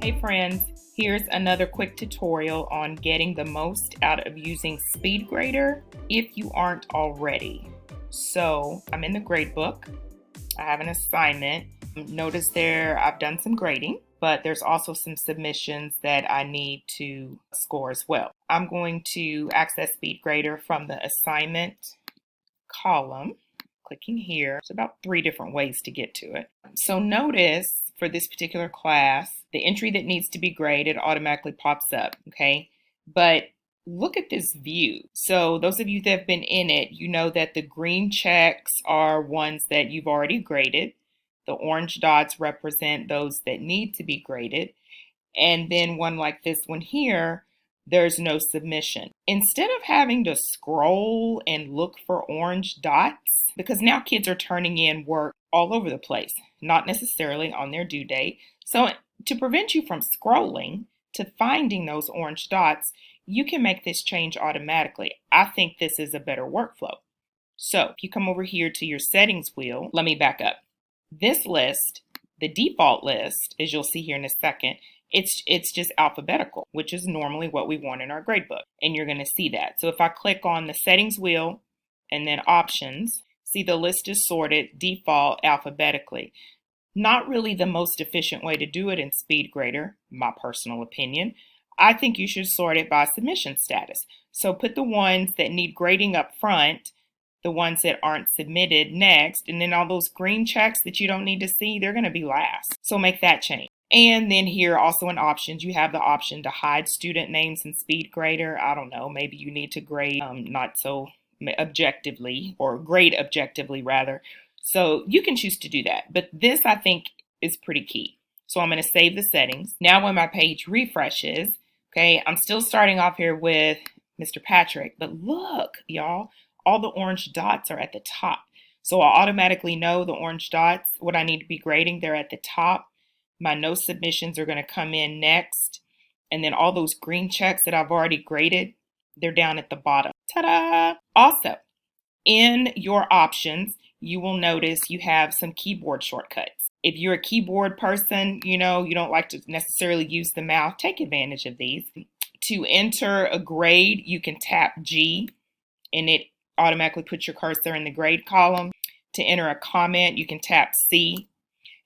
Hey friends, here's another quick tutorial on getting the most out of using SpeedGrader if you aren't already. So I'm in the grade book. I have an assignment. Notice there I've done some grading, but there's also some submissions that I need to score as well. I'm going to access SpeedGrader from the assignment column. Clicking here, there's about 3 different ways to get to it. So notice for this particular class, the entry that needs to be graded automatically pops up, okay? But look at this view. So those of you that have been in it, you know that the green checks are ones that you've already graded. The orange dots represent those that need to be graded. And then one like this one here, there's no submission. Instead of having to scroll and look for orange dots, because now kids are turning in work all over the place, not necessarily on their due date. So to prevent you from scrolling to finding those orange dots, you can make this change automatically. I think this is a better workflow. So if you come over here to your settings wheel, let me back up. This list, the default list, as you'll see here in a second, it's just alphabetical, which is normally what we want in our gradebook. And you're going to see that. So if I click on the settings wheel and then options, see the list is sorted default alphabetically. Not really the most efficient way to do it in SpeedGrader, my personal opinion. I think you should sort it by submission status. So put the ones that need grading up front, the ones that aren't submitted next, and then all those green checks that you don't need to see, they're going to be last. So make that change. And then here also in options, you have the option to hide student names in SpeedGrader. I don't know, maybe you need to grade not so objectively, or grade objectively rather. So you can choose to do that. But this I think is pretty key. So I'm going to save the settings. Now when my page refreshes, okay, I'm still starting off here with Mr. Patrick, but look, y'all, all the orange dots are at the top. So I'll automatically know the orange dots, what I need to be grading, they're at the top. My no submissions are going to come in next. And then all those green checks that I've already graded, they're down at the bottom. Ta-da! Also, in your options, you will notice you have some keyboard shortcuts. If you're a keyboard person, you don't like to necessarily use the mouse, take advantage of these. To enter a grade, you can tap G and it automatically puts your cursor in the grade column. To enter a comment, you can tap C.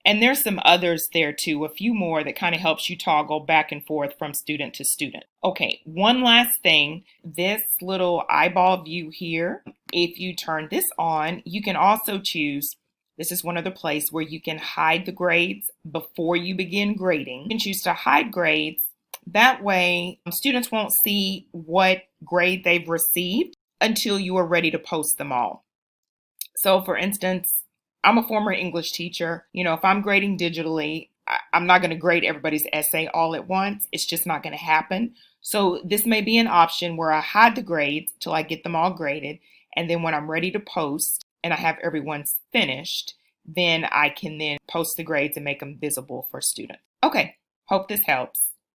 And there's some others there too, a few more that kind of helps you toggle back and forth from student to student. Okay, one last thing, this little eyeball view here, if you turn this on, you can also choose, this is one other place where you can hide the grades before you begin grading. You can choose to hide grades. That way, students won't see what grade they've received until you are ready to post them all. So for instance, I'm a former English teacher. If I'm grading digitally, I'm not going to grade everybody's essay all at once. It's just not going to happen. So this may be an option where I hide the grades till I get them all graded. And then when I'm ready to post and I have everyone's finished, then I can then post the grades and make them visible for students. Okay, hope this helps.